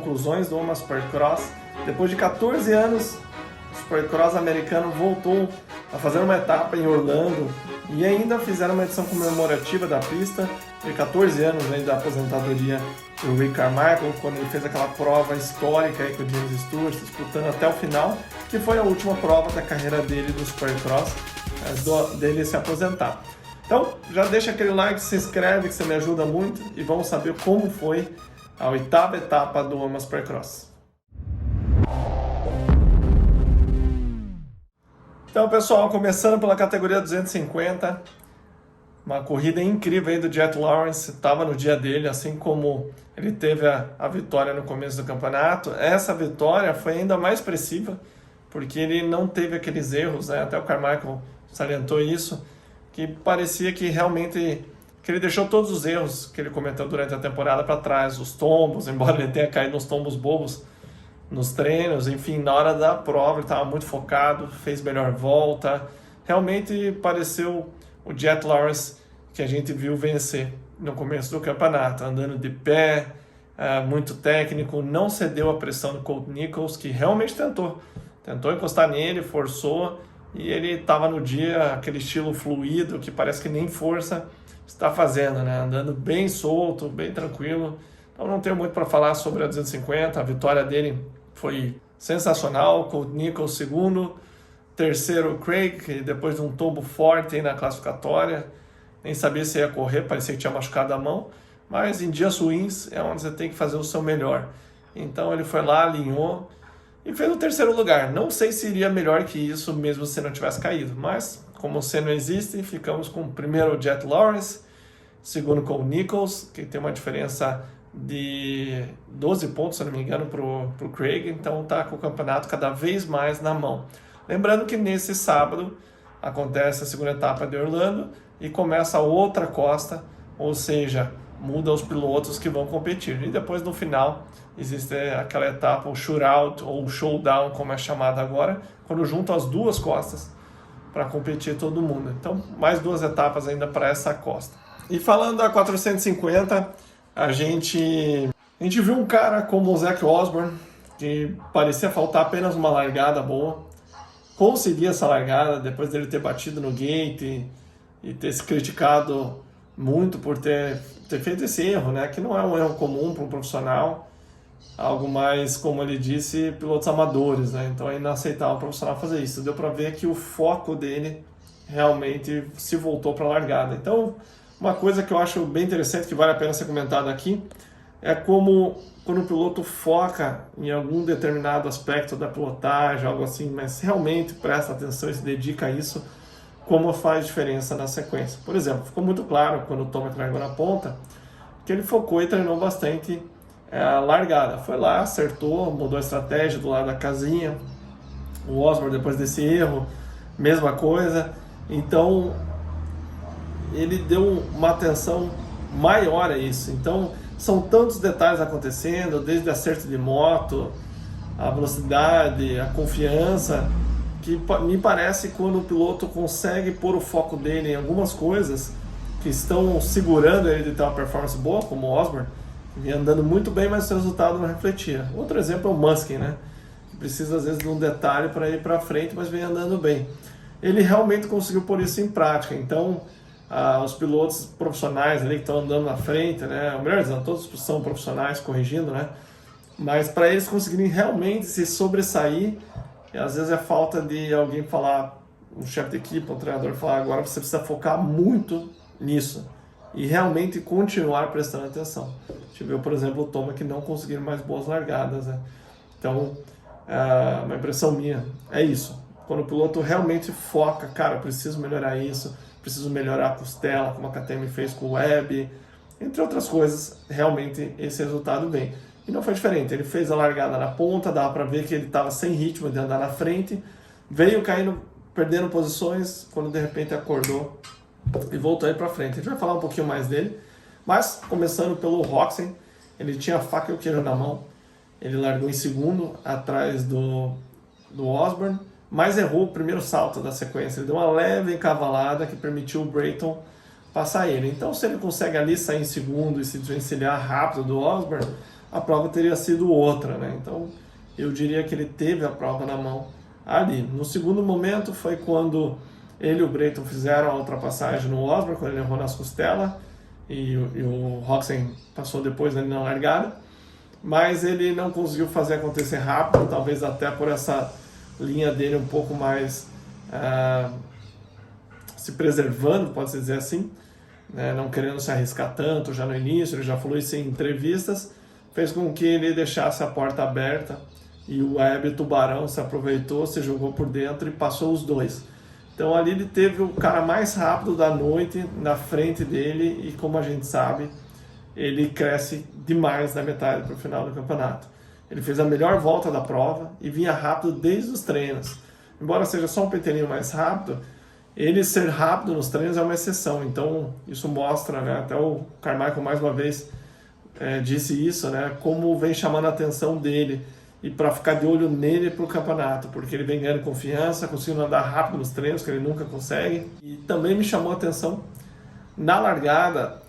conclusões do Omaha Supercross. Depois de 14 anos, o Supercross americano voltou a fazer uma etapa em Orlando e ainda fizeram uma edição comemorativa da pista de 14 anos aí da aposentadoria do Rick Carmichael, quando ele fez aquela prova histórica aí com o James Stewart, disputando até o final, que foi a última prova da carreira dele do Supercross, dele se aposentar. Então, já deixa aquele like, se inscreve, que você me ajuda muito, e vamos saber como foi a 8ª etapa do Omaha Supercross. Então, pessoal, começando pela categoria 250, uma corrida incrível aí do Jet Lawrence, estava no dia dele, assim como ele teve a vitória no começo do campeonato. Essa vitória foi ainda mais expressiva, porque ele não teve aqueles erros, né? Até o Carmichael salientou isso, que parecia que realmente que ele deixou todos os erros que ele cometeu durante a temporada para trás, os tombos, embora ele tenha caído nos tombos bobos nos treinos, enfim, na hora da prova ele estava muito focado, fez melhor volta, realmente pareceu o Jet Lawrence que a gente viu vencer no começo do campeonato, andando de pé, muito técnico, não cedeu à pressão do Colt Nichols, que realmente tentou encostar nele, forçou, e ele estava no dia, aquele estilo fluido, que parece que nem força está fazendo, né? Andando bem solto, bem tranquilo. Então não tenho muito para falar sobre a 250, a vitória dele foi sensacional, Colt Nichols segundo, terceiro Craig, que depois de um tombo forte aí na classificatória, nem sabia se ia correr, parecia que tinha machucado a mão, mas em dias ruins é onde você tem que fazer o seu melhor. Então ele foi lá, alinhou e fez o terceiro lugar. Não sei se iria melhor que isso mesmo se não tivesse caído, mas como você não existe, ficamos com o primeiro Jet Lawrence, segundo com o Nichols, que tem uma diferença de 12 pontos, se não me engano, para o Craig, então está com o campeonato cada vez mais na mão. Lembrando que nesse sábado acontece a segunda etapa de Orlando e começa a outra costa, ou seja, muda os pilotos que vão competir. E depois no final existe aquela etapa, o shootout ou showdown, como é chamado agora, quando juntam as duas costas para competir todo mundo. Então, mais 2 etapas ainda para essa costa. E falando da 450, a gente viu um cara como o Zach Osborne, que parecia faltar apenas uma largada boa, conseguir essa largada depois dele ter batido no gate e ter se criticado muito por ter feito esse erro, né? Que não é um erro comum para um profissional, algo mais, como ele disse, pilotos amadores, né? Então é inaceitável um profissional fazer isso. Deu para ver que o foco dele realmente se voltou para a largada. Então, uma coisa que eu acho bem interessante, que vale a pena ser comentada aqui, é como quando o piloto foca em algum determinado aspecto da pilotagem, algo assim, mas realmente presta atenção e se dedica a isso, como faz diferença na sequência. Por exemplo, ficou muito claro quando o Tomac largou na ponta, que ele focou e treinou bastante a largada. Foi lá, acertou, mudou a estratégia do lado da casinha. O Osborne, depois desse erro, mesma coisa. Então, ele deu uma atenção maior a isso. Então, são tantos detalhes acontecendo, desde acerto de moto, a velocidade, a confiança, que me parece que quando o piloto consegue pôr o foco dele em algumas coisas que estão segurando ele de ter uma performance boa, como o Osborne, que vinha andando muito bem, mas o resultado não refletia. Outro exemplo é o Musquin, né? Que precisa às vezes de um detalhe para ir para frente, mas vem andando bem. Ele realmente conseguiu pôr isso em prática. Então, os pilotos profissionais ali que estão andando na frente, né? Ou melhor dizendo, todos são profissionais corrigindo, né? Mas para eles conseguirem realmente se sobressair, e às vezes é falta de alguém falar, um chefe de equipe, um treinador falar, agora você precisa focar muito nisso e realmente continuar prestando atenção. A gente viu, por exemplo, o Tomac que não conseguiram mais boas largadas, né? Então, uma impressão minha é isso. Quando o piloto realmente foca, cara, eu preciso melhorar isso, preciso melhorar a costela, como a KTM fez com o Webb, entre outras coisas, realmente esse resultado vem. E não foi diferente, ele fez a largada na ponta, dava para ver que ele estava sem ritmo de andar na frente, veio caindo, perdendo posições, quando de repente acordou e voltou aí para frente. A gente vai falar um pouquinho mais dele, mas começando pelo Roczen, ele tinha a faca e o queijo na mão, ele largou em segundo, atrás do Osborne, mas errou o primeiro salto da sequência, ele deu uma leve encavalada que permitiu o Brayton passar ele. Então, se ele consegue ali sair em segundo e se desvencilhar rápido do Osborne, a prova teria sido outra, né? Então, eu diria que ele teve a prova na mão ali. No segundo momento foi quando ele e o Brayton fizeram a ultrapassagem no Osborne, quando ele errou nas costelas, e o Roczen passou depois ali na largada, mas ele não conseguiu fazer acontecer rápido, talvez até por essa linha dele um pouco mais se preservando, pode-se dizer assim, né, não querendo se arriscar tanto já no início. Ele já falou isso em entrevistas, fez com que ele deixasse a porta aberta e o Webb Tubarão se aproveitou, se jogou por dentro e passou os dois. Então ali ele teve o cara mais rápido da noite na frente dele e, como a gente sabe, ele cresce demais na metade para o final do campeonato. Ele fez a melhor volta da prova e vinha rápido desde os treinos. Embora seja só um pentelinho mais rápido, ele ser rápido nos treinos é uma exceção. Então isso mostra, né, até o Carmichael mais uma vez disse isso, né, como vem chamando a atenção dele e para ficar de olho nele para o campeonato, porque ele vem ganhando confiança, conseguindo andar rápido nos treinos, que ele nunca consegue. E também me chamou a atenção, na largada,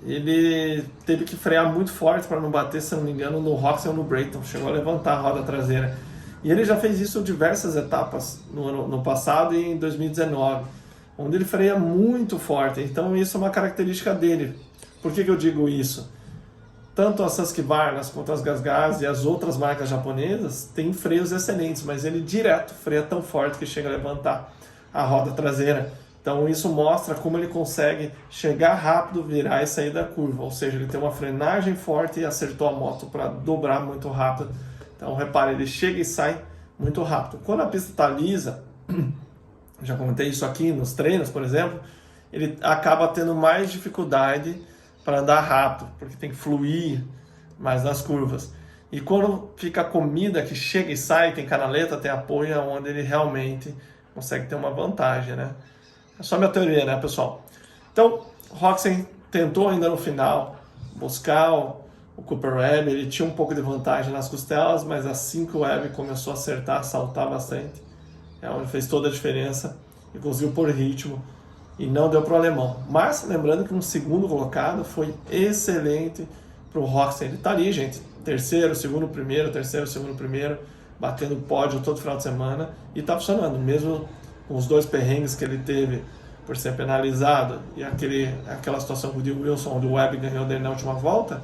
ele teve que frear muito forte para não bater, se não me engano, no Roczen ou no Brayton, chegou a levantar a roda traseira. E ele já fez isso em diversas etapas no passado e em 2019, onde ele freia muito forte. Então isso é uma característica dele. Por que eu digo isso? Tanto as Husqvarna quanto as GasGas e as outras marcas japonesas têm freios excelentes, mas ele direto freia tão forte que chega a levantar a roda traseira. Então isso mostra como ele consegue chegar rápido, virar e sair da curva. Ou seja, ele tem uma frenagem forte e acertou a moto para dobrar muito rápido. Então repare, ele chega e sai muito rápido. Quando a pista está lisa, já comentei isso aqui nos treinos, por exemplo, ele acaba tendo mais dificuldade para andar rápido, porque tem que fluir mais nas curvas. E quando fica a comida que chega e sai, tem canaleta, tem apoio, é onde ele realmente consegue ter uma vantagem, né? É só minha teoria, né, pessoal? Então, Roczen tentou ainda no final buscar o Cooper Webb, ele tinha um pouco de vantagem nas costelas, mas assim que o Webb começou a acertar, saltar bastante, é onde fez toda a diferença e conseguiu pôr ritmo. E não deu para o alemão. Mas lembrando que um segundo colocado foi excelente para o Roczen. Ele está ali, gente. Terceiro, segundo, primeiro, batendo pódio todo final de semana. E está funcionando. Mesmo com os dois perrengues que ele teve por ser penalizado e aquela situação com o Diego Wilson, onde o Webb ganhou dele na última volta,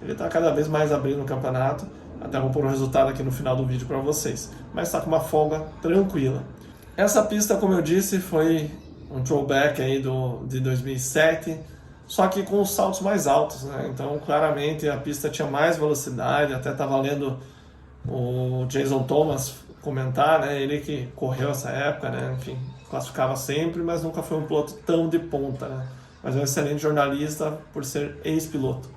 ele está cada vez mais abrindo o campeonato. Até vou pôr o resultado aqui no final do vídeo para vocês. Mas está com uma folga tranquila. Essa pista, como eu disse, foi um throwback aí de 2007, só que com os saltos mais altos, né? Então claramente a pista tinha mais velocidade. Até estava lendo o Jason Thomas comentar, né? Ele que correu essa época, né? Enfim, classificava sempre, mas nunca foi um piloto tão de ponta, né? Mas é um excelente jornalista por ser ex-piloto.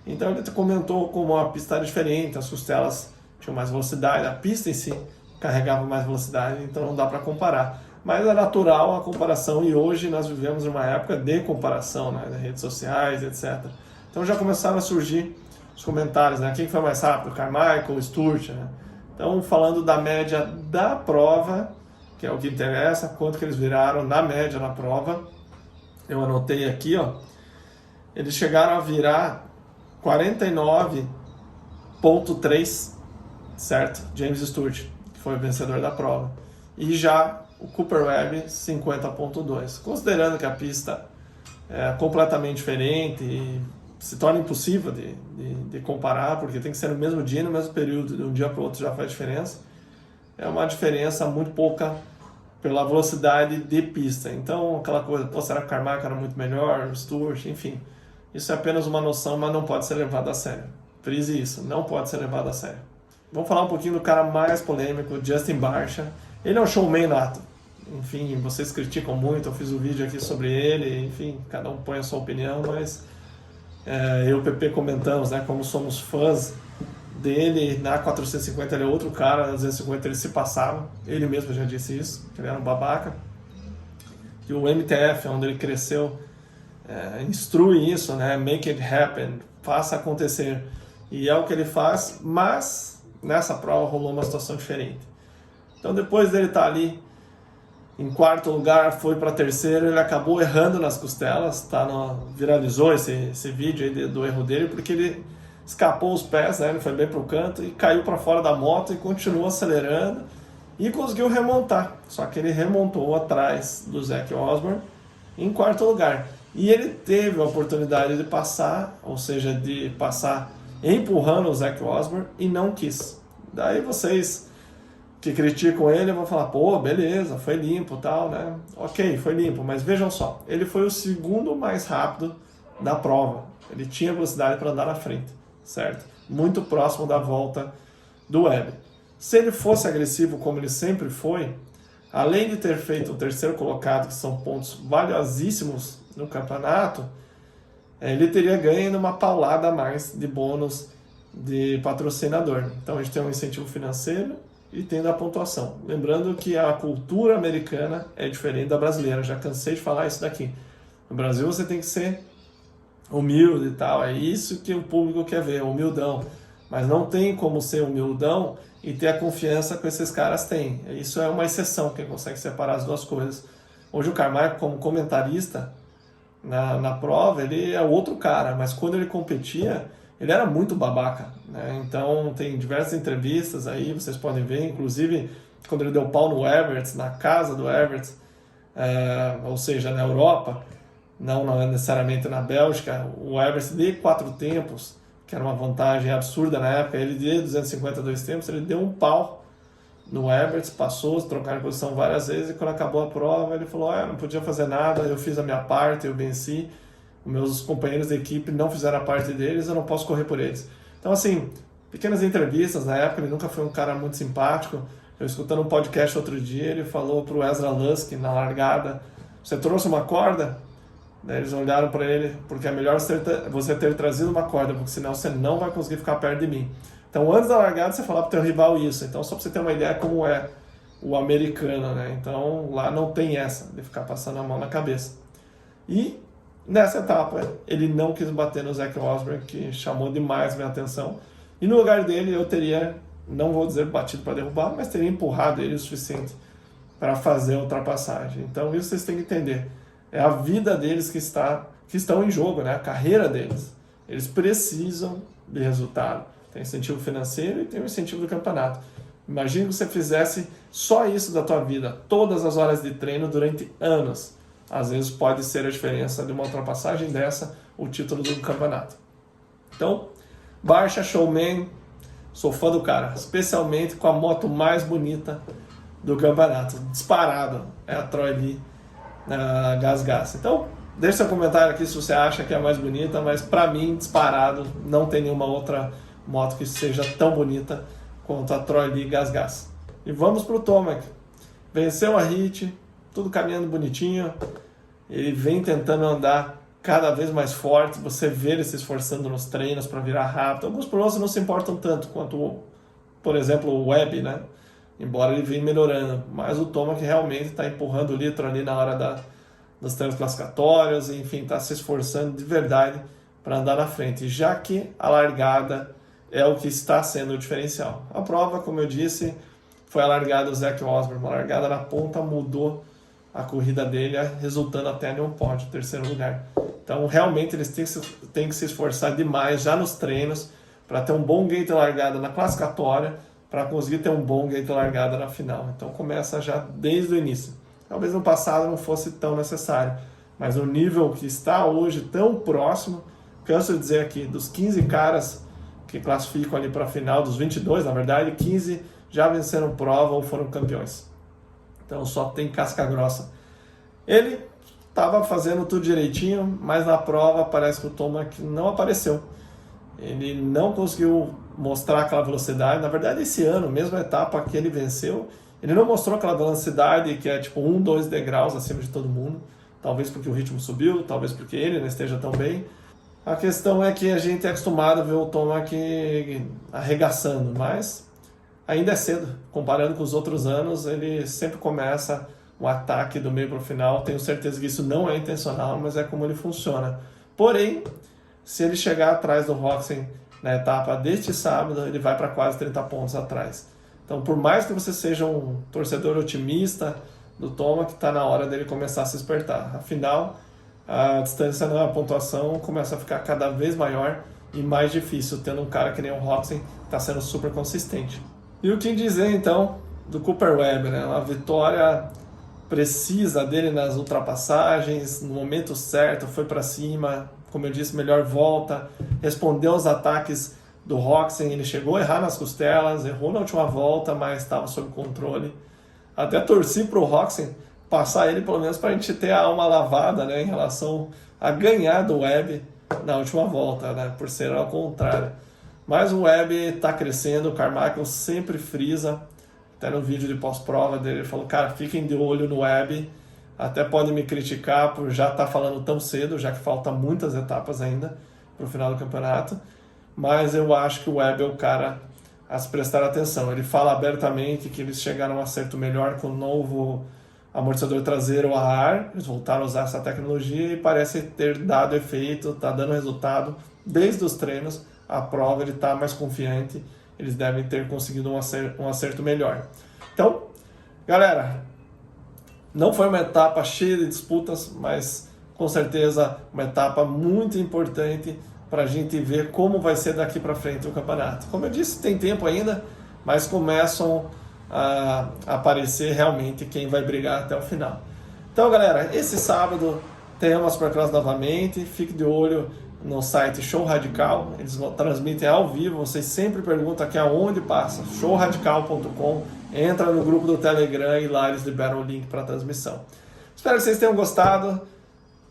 Então ele comentou como a pista era diferente, as costelas tinham mais velocidade, a pista em si carregava mais velocidade, então não dá para comparar. Mas é natural a comparação e hoje nós vivemos uma época de comparação, né, nas redes sociais, etc. Então já começaram a surgir os comentários, né? Quem foi mais rápido, Carmichael, Stewart, né? Então falando da média da prova, que é o que interessa, quanto que eles viraram na média na prova, eu anotei aqui, ó, eles chegaram a virar 49,3, certo? James Stewart, que foi o vencedor da prova. E já o Cooper Webb 50,2. Considerando que a pista é completamente diferente e se torna impossível de comparar, porque tem que ser no mesmo dia, no mesmo período, de um dia para o outro já faz diferença. É uma diferença muito pouca pela velocidade de pista. Então, aquela coisa, será que o Carmichael era muito melhor, o Stewart, enfim. Isso é apenas uma noção, mas não pode ser levado a sério. Frise isso, não pode ser levado a sério. Vamos falar um pouquinho do cara mais polêmico, Justin Barcia. Ele é um showman nato. Enfim, vocês criticam muito, eu fiz um vídeo aqui sobre ele, enfim, cada um põe a sua opinião, mas eu e o PP comentamos, né, como somos fãs dele. Na 450 ele é outro cara, na 250 ele se passava, ele mesmo já disse isso, que ele era um babaca. E o MTF, onde ele cresceu, instrui isso, né, make it happen, faça acontecer. E é o que ele faz, mas nessa prova rolou uma situação diferente. Então depois dele estar ali em quarto lugar, foi para terceiro, ele acabou errando nas costelas, viralizou esse vídeo aí do erro dele, porque ele escapou os pés, né? Ele foi bem para o canto e caiu para fora da moto e continuou acelerando e conseguiu remontar. Só que ele remontou atrás do Zach Osborne em quarto lugar. E ele teve a oportunidade de passar, ou seja, de passar empurrando o Zach Osborne e não quis. Daí vocês que criticam ele vão falar, pô, beleza, foi limpo e tal, né? Ok, foi limpo, mas vejam só, ele foi o segundo mais rápido da prova. Ele tinha velocidade para andar na frente, certo? Muito próximo da volta do Webb. Se ele fosse agressivo como ele sempre foi, além de ter feito o terceiro colocado, que são pontos valiosíssimos no campeonato, ele teria ganho uma paulada a mais de bônus de patrocinador. Então a gente tem um incentivo financeiro e tem da pontuação. Lembrando que a cultura americana é diferente da brasileira, já cansei de falar isso daqui. No Brasil você tem que ser humilde e tal, é isso que o público quer ver, humildão. Mas não tem como ser humildão e ter a confiança que esses caras têm. Isso é uma exceção, quem consegue separar as duas coisas. Hoje o Carmichael, como comentarista na prova, ele é outro cara, mas quando ele competia, ele era muito babaca, né? Então tem diversas entrevistas aí, vocês podem ver, inclusive quando ele deu pau no Everts, na casa do Everts, ou seja, na Europa, não necessariamente na Bélgica, o Everts de 4 tempos, que era uma vantagem absurda na época, ele de 252 tempos, ele deu um pau no Everts, passou, trocaram de posição várias vezes, e quando acabou a prova, ele falou, não podia fazer nada, eu fiz a minha parte, eu venci, os meus companheiros de equipe não fizeram a parte deles, eu não posso correr por eles. Então, assim, pequenas entrevistas, na época ele nunca foi um cara muito simpático, eu escutando um podcast outro dia, ele falou pro Ezra Lusk, na largada, você trouxe uma corda? Daí eles olharam para ele, porque é melhor você ter trazido uma corda, porque senão você não vai conseguir ficar perto de mim. Então, antes da largada, você falar para o teu rival isso. Então, só para você ter uma ideia como é o americano, né? Então, lá não tem essa de ficar passando a mão na cabeça. E, nessa etapa, ele não quis bater no Zach Osborne, que chamou demais minha atenção. E no lugar dele, eu teria, não vou dizer batido para derrubar, mas teria empurrado ele o suficiente para fazer a ultrapassagem. Então, isso vocês têm que entender. É a vida deles que estão em jogo, né? A carreira deles. Eles precisam de resultado. Tem incentivo financeiro e tem o incentivo do campeonato. Imagina que você fizesse só isso da tua vida, todas as horas de treino durante anos. Às vezes pode ser a diferença de uma ultrapassagem dessa, o título do campeonato. Então, Barcia Showman, sou fã do cara, especialmente com a moto mais bonita do campeonato. Disparado, é a Troy Lee na Gas. Então, deixe seu comentário aqui se você acha que é a mais bonita, mas para mim, disparado, não tem nenhuma outra moto que seja tão bonita quanto a Troy Lee Gas. E vamos para o Tomac. Venceu a Hit, tudo caminhando bonitinho. Ele vem tentando andar cada vez mais forte. Você vê ele se esforçando nos treinos para virar rápido. Alguns pilotos não se importam tanto quanto, por exemplo, o Webb, né? Embora ele venha melhorando. Mas o Tomac realmente está empurrando o litro ali na hora dos treinos classificatórios. Enfim, está se esforçando de verdade para andar na frente. Já que a largada é o que está sendo o diferencial. A prova, como eu disse, foi a largada do Zach Osborne. Uma largada na ponta mudou a corrida dele, resultando até em um pódio, terceiro lugar. Então, realmente, eles têm que se esforçar demais já nos treinos para ter um bom gate de largada na classificatória, para conseguir ter um bom gate de largada na final. Então, começa já desde o início. Talvez no passado não fosse tão necessário, mas o nível que está hoje tão próximo, canso de dizer aqui, dos 15 caras que classificam ali para a final, dos 22, na verdade, 15 já venceram prova ou foram campeões. Então só tem casca grossa. Ele estava fazendo tudo direitinho, mas na prova parece que o Tomac não apareceu. Ele não conseguiu mostrar aquela velocidade. Na verdade, esse ano, mesmo a etapa que ele venceu, ele não mostrou aquela velocidade que é tipo 2 degraus acima de todo mundo. Talvez porque o ritmo subiu, talvez porque ele não esteja tão bem. A questão é que a gente é acostumado a ver o Tomac arregaçando, mas ainda é cedo. Comparando com os outros anos, ele sempre começa um ataque do meio para o final. Tenho certeza que isso não é intencional, mas é como ele funciona. Porém, se ele chegar atrás do Roczen na etapa deste sábado, ele vai para quase 30 pontos atrás. Então, por mais que você seja um torcedor otimista do Tomac, está na hora dele começar a se despertar. Afinal, a distância na pontuação começa a ficar cada vez maior e mais difícil, tendo um cara que nem o Roczen, que está sendo super consistente. E o que dizer, então, do Cooper Webb, né? Uma vitória precisa dele nas ultrapassagens, no momento certo, foi para cima, como eu disse, melhor volta, respondeu aos ataques do Roczen, ele chegou a errar nas costelas, errou na última volta, mas estava sob controle. Até torci para o Roczen passar ele, pelo menos para a gente ter a alma lavada, né, em relação a ganhar do Webb na última volta, né, por ser ao contrário. Mas o Webb está crescendo, o Carmichael sempre frisa, até no vídeo de pós-prova dele, ele falou, cara, fiquem de olho no Webb, até podem me criticar por já estar falando tão cedo, já que falta muitas etapas ainda para o final do campeonato, mas eu acho que o Webb é o cara a se prestar atenção. Ele fala abertamente que eles chegaram a um acerto melhor com o novo amortecedor traseiro a ar, eles voltaram a usar essa tecnologia e parece ter dado efeito, está dando resultado desde os treinos, a prova ele está mais confiante, eles devem ter conseguido um acerto melhor. Então, galera, não foi uma etapa cheia de disputas, mas com certeza uma etapa muito importante para a gente ver como vai ser daqui para frente o campeonato. Como eu disse, tem tempo ainda, mas começam a aparecer realmente quem vai brigar até o final. Então, galera, esse sábado temos Supercross novamente, fique de olho no site Show Radical, eles transmitem ao vivo, vocês sempre perguntam aqui aonde passa, showradical.com, entra no grupo do Telegram e lá eles liberam o link para a transmissão. Espero que vocês tenham gostado.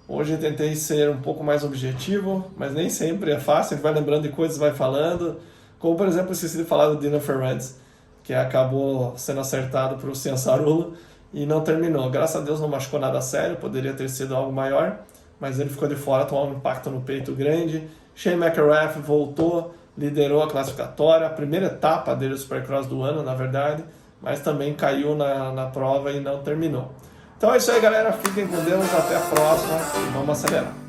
Hoje eu tentei ser um pouco mais objetivo, mas nem sempre é fácil, a gente vai lembrando de coisas, vai falando, como por exemplo, esqueci de falar do Dino Ferrantes, que acabou sendo acertado para o Cianciarulo e não terminou. Graças a Deus não machucou nada sério, poderia ter sido algo maior, mas ele ficou de fora, tomou um impacto no peito grande. Shane McElrath voltou, liderou a classificatória, a primeira etapa dele, o Supercross do ano, na verdade, mas também caiu na prova e não terminou. Então é isso aí, galera. Fiquem com Deus. Até a próxima. Vamos acelerar.